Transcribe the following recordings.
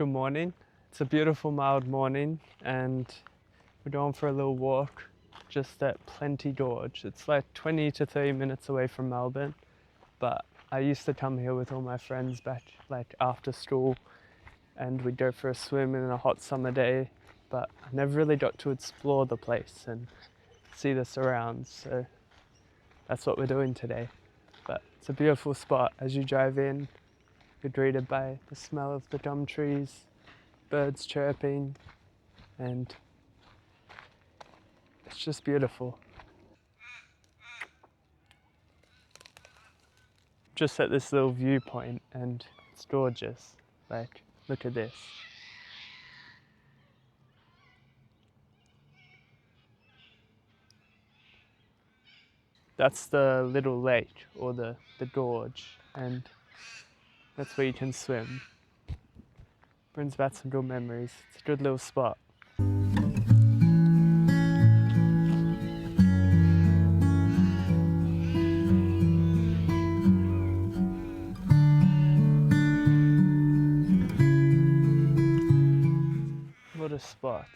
Good morning. It's a beautiful mild morning and we're going for a little walk just at Plenty Gorge. It's like 20 to 30 minutes away from Melbourne, but I used to come here with all my friends back like after school and we'd go for a swim in a hot summer day, but I never really got to explore the place and see the surrounds, so that's what we're doing today. But it's a beautiful spot. As you drive in, you're greeted by the smell of the gum trees, birds chirping, and it's just beautiful. Just at this little viewpoint and it's gorgeous. Like, look at this. That's the little lake or the gorge, and that's where you can swim. Brings back some good memories. It's a good little spot. What a spot.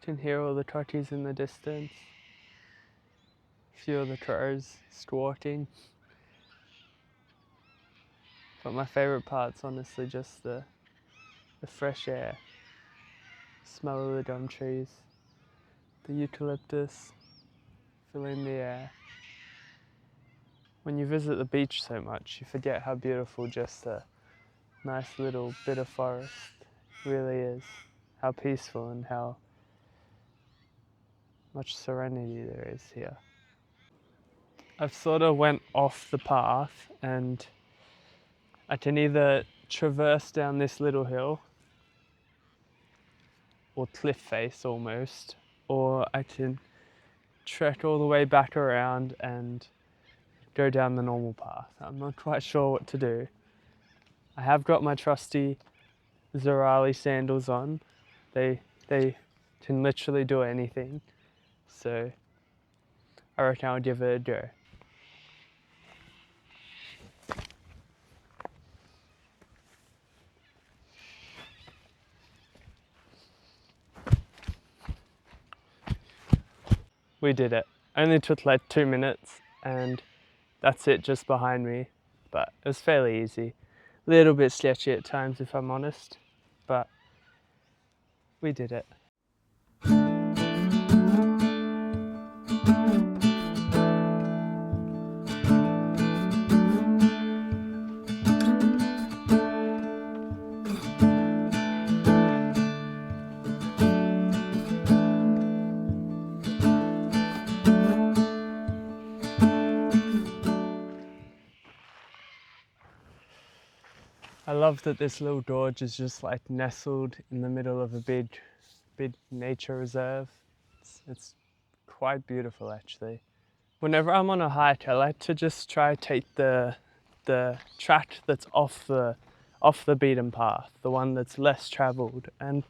You can hear all the turkeys in the distance. A few of the crows squawking. But my favourite part's honestly just the fresh air. Smell of the gum trees. The eucalyptus filling the air. When you visit the beach so much, you forget how beautiful just a nice little bit of forest really is. How peaceful and how much serenity there is here. I've sort of went off the path and I can either traverse down this little hill or cliff face almost, or I can trek all the way back around and go down the normal path. I'm not quite sure what to do. I have got my trusty Zerali sandals on. They can literally do anything. So I reckon I'll give it a go. We did it. Only took like 2 minutes and that's it just behind me. But it was fairly easy. A little bit sketchy at times if I'm honest, but we did it. I love that this little gorge is just like nestled in the middle of a big nature reserve. It's quite beautiful actually. Whenever I'm on a hike, I like to just try take the track that's off the beaten path, the one that's less traveled. And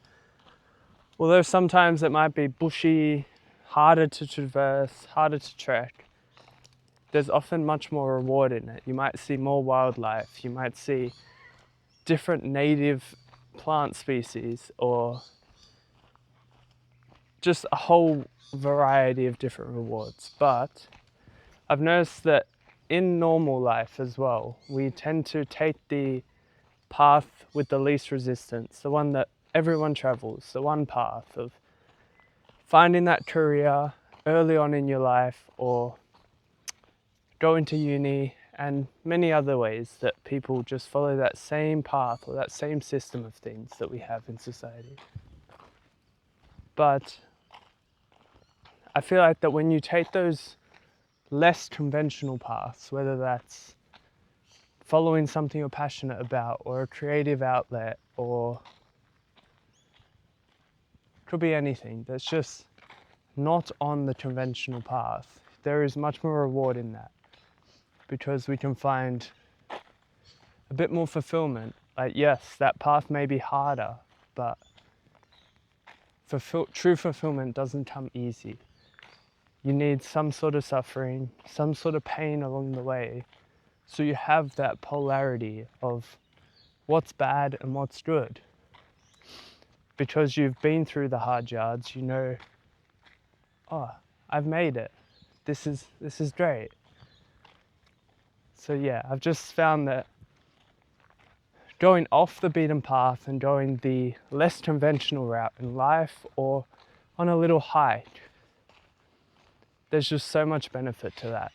although sometimes it might be bushy, harder to traverse, harder to trek, there's often much more reward in it. You might see more wildlife, you might see different native plant species, or just a whole variety of different rewards. But I've noticed that in normal life as well, we tend to take the path with the least resistance, the one that everyone travels, the one path of finding that career early on in your life, or going to uni, and many other ways that people just follow that same path or that same system of things that we have in society. But I feel like that when you take those less conventional paths, whether that's following something you're passionate about or a creative outlet, or could be anything that's just not on the conventional path, there is much more reward in that, because we can find a bit more fulfillment. Like, yes, that path may be harder, but true fulfillment doesn't come easy. You need some sort of suffering, some sort of pain along the way, so you have that polarity of what's bad and what's good. Because you've been through the hard yards, you know, oh, I've made it. This is great. So yeah, I've just found that going off the beaten path and going the less conventional route in life or on a little hike, there's just so much benefit to that.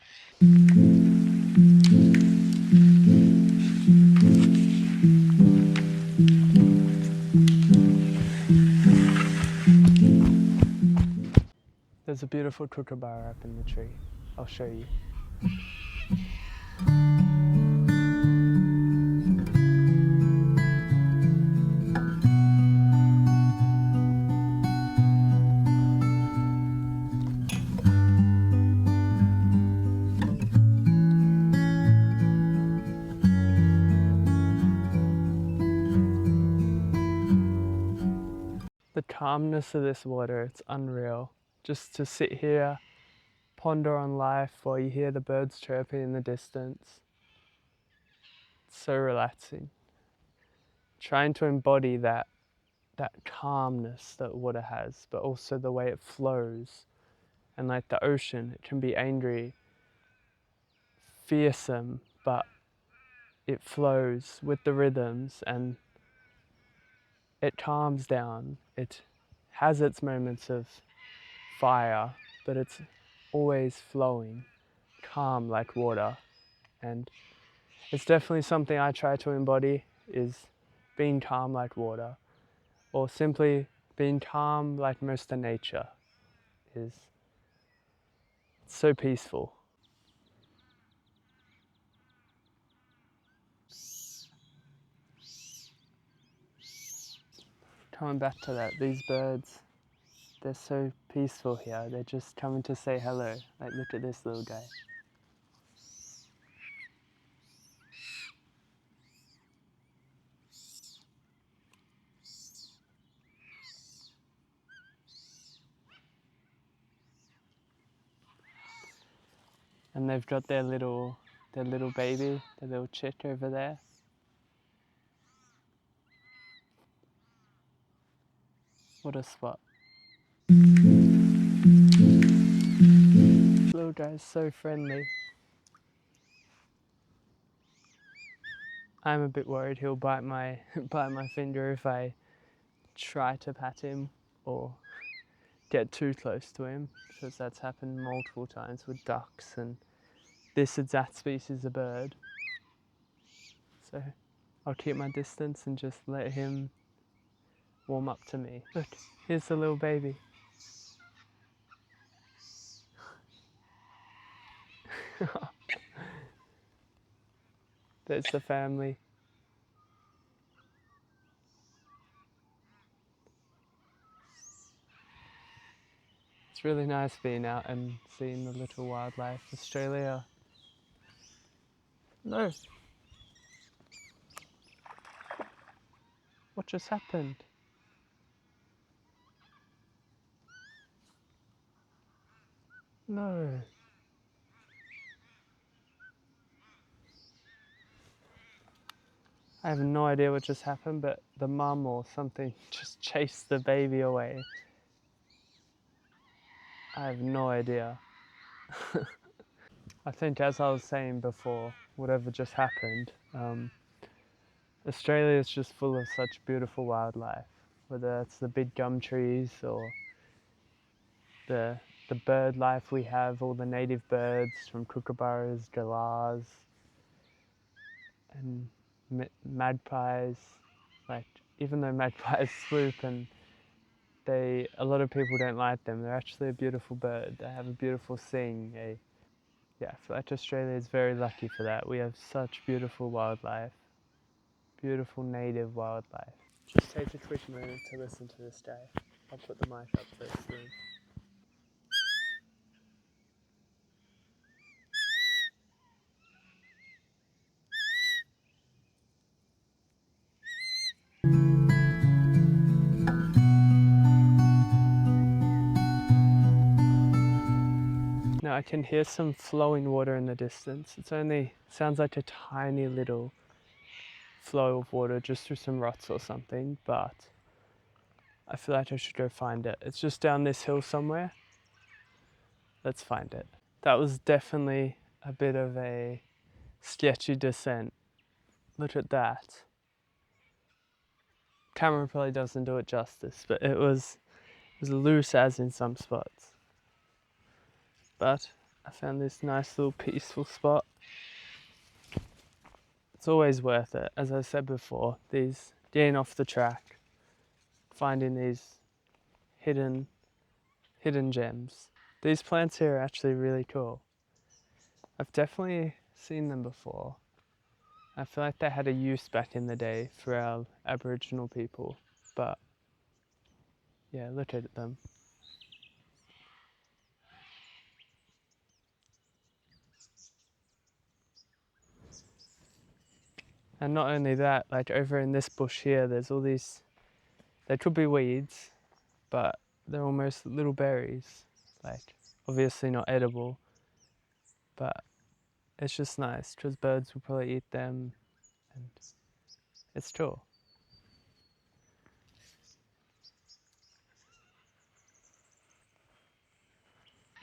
There's a beautiful kookaburra up in the tree. I'll show you. The calmness of this water, it's unreal. Just to sit here, ponder on life while you hear the birds chirping in the distance. It's so relaxing. Trying to embody that calmness that water has, but also the way it flows. And like the ocean, it can be angry, fearsome, but it flows with the rhythms and it calms down. It has its moments of fire, but it's always flowing, calm like water. And it's definitely something I try to embody, is being calm like water, or simply being calm like most of nature is. So peaceful. Coming back to that, these birds, they're so peaceful here. They're just coming to say hello. Like, look at this little guy. And they've got their little baby, their little chick over there. What a spot. This little guy's so friendly. I'm a bit worried he'll bite my finger if I try to pat him or get too close to him, because that's happened multiple times with ducks and this exact species of bird. So I'll keep my distance and just let him warm up to me. Look, here's the little baby. There's the family. It's really nice being out and seeing the little wildlife. Australia. No. What just happened? No. I have no idea what just happened, but the mum or something just chased the baby away. I have no idea. I think, as I was saying before, whatever just happened, Australia is just full of such beautiful wildlife, whether it's the big gum trees or the bird life we have, all the native birds from kookaburras, galahs, and magpies. Like, even though magpies swoop and a lot of people don't like them, they're actually a beautiful bird. They have a beautiful sing. Yeah, I feel like Australia is very lucky for that. We have such beautiful wildlife, beautiful native wildlife. Just take a quick moment to listen to this guy. I'll put the mic up so it's soon. Now I can hear some flowing water in the distance. It's only, sounds like a tiny little flow of water just through some ruts or something, but I feel like I should go find it. It's just down this hill somewhere. Let's find it. That was definitely a bit of a sketchy descent. Look at that. Camera probably doesn't do it justice, but it was loose as in some spots. But I found this nice little peaceful spot. It's always worth it. As I said before, these getting off the track, finding these hidden gems. These plants here are actually really cool. I've definitely seen them before. I feel like they had a use back in the day for our Aboriginal people, but yeah, look at them. And not only that, like over in this bush here, there's all these, they could be weeds, but they're almost little berries. Like, obviously not edible, but it's just nice because birds will probably eat them, and it's cool.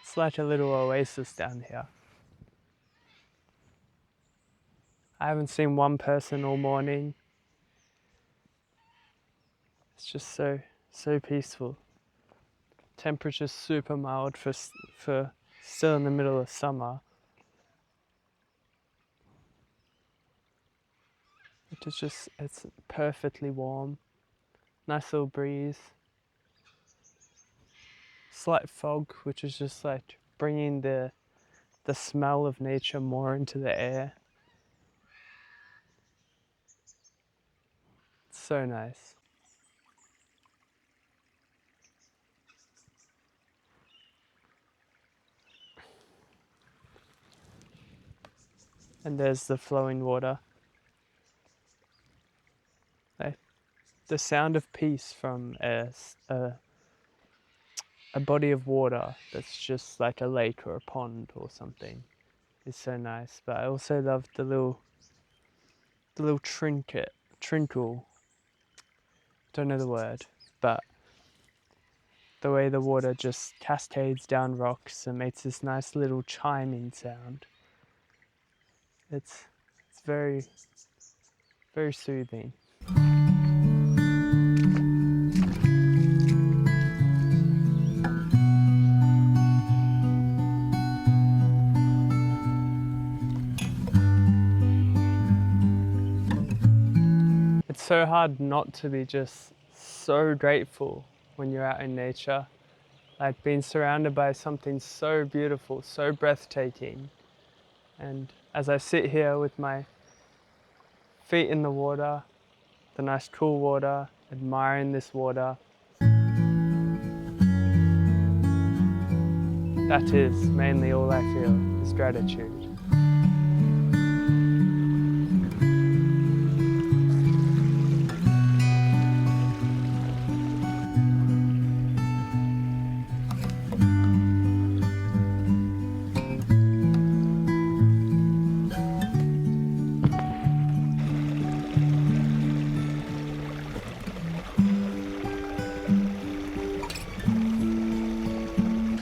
It's like a little oasis down here. I haven't seen one person all morning. It's just so peaceful. Temperature's super mild for still in the middle of summer. It's perfectly warm. Nice little breeze. Slight fog, which is just like bringing the smell of nature more into the air. It's so nice. And there's the flowing water. The sound of peace from a body of water that's just like a lake or a pond or something is so nice. But I also love the little trinkle. Don't know the word, but the way the water just cascades down rocks and makes this nice little chiming sound. It's very, very soothing. It's so hard not to be just so grateful when you're out in nature. Like being surrounded by something so beautiful, so breathtaking. And as I sit here with my feet in the water, the nice cool water, admiring this water, that is mainly all I feel, is gratitude.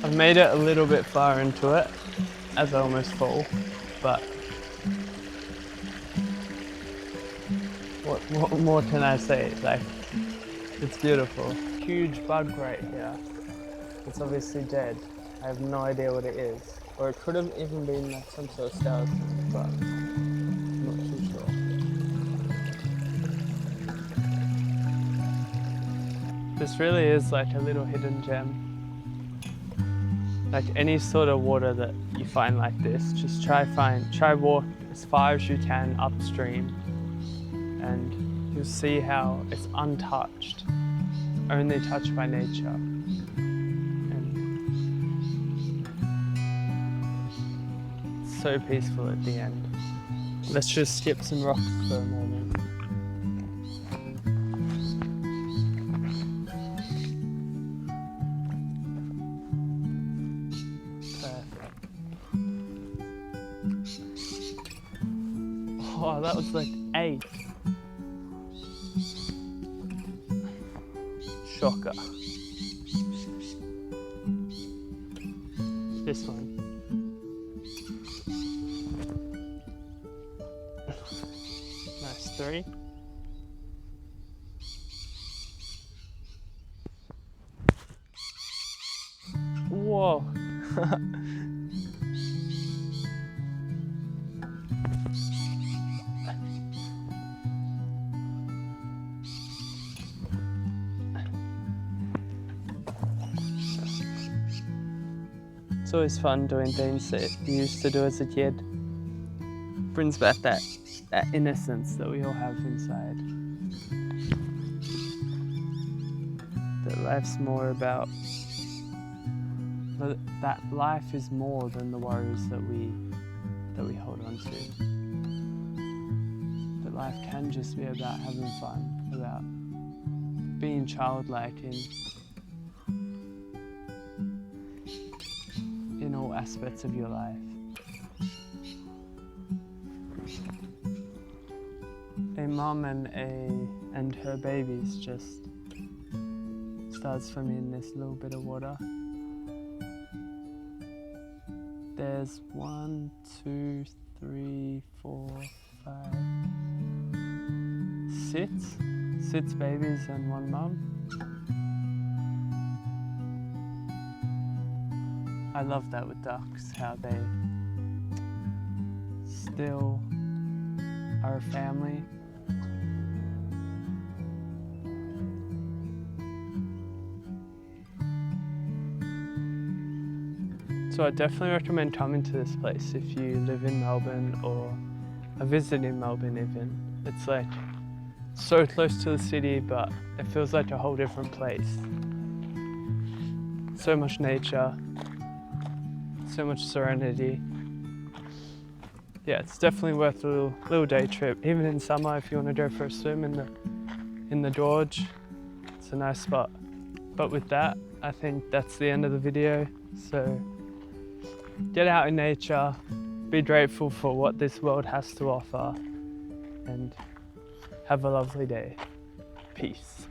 I've made it a little bit far into it, as I almost fall, but what more can I say? Like, it's beautiful. Huge bug right here. It's obviously dead. I have no idea what it is. Or it could have even been like some sort of skeleton, but I'm not too sure. This really is like a little hidden gem. Like any sort of water that you find like this, just try walk as far as you can upstream, and you'll see how it's untouched, only touched by nature. And it's so peaceful at the end. Let's just skip some rocks for a moment. Oh, that was like 8. shocker. This one. Nice 3. Whoa. It's always fun doing things that you used to do as a kid. Brings back that innocence that we all have inside. That life's more about, that life is more than the worries that we hold on to. That life can just be about having fun, about being childlike in all aspects of your life. A mum and her babies just started swimming in this little bit of water. There's 1, 2, 3, 4, 5, 6 babies and 1 mum. I love that with ducks, how they still are a family. So I definitely recommend coming to this place if you live in Melbourne or are visiting Melbourne even. It's like so close to the city, but it feels like a whole different place. So much nature, so much serenity. Yeah, it's definitely worth a little day trip. Even in summer, if you want to go for a swim in the gorge, it's a nice spot. But with that, I think that's the end of the video. So get out in nature, be grateful for what this world has to offer, and have a lovely day. Peace.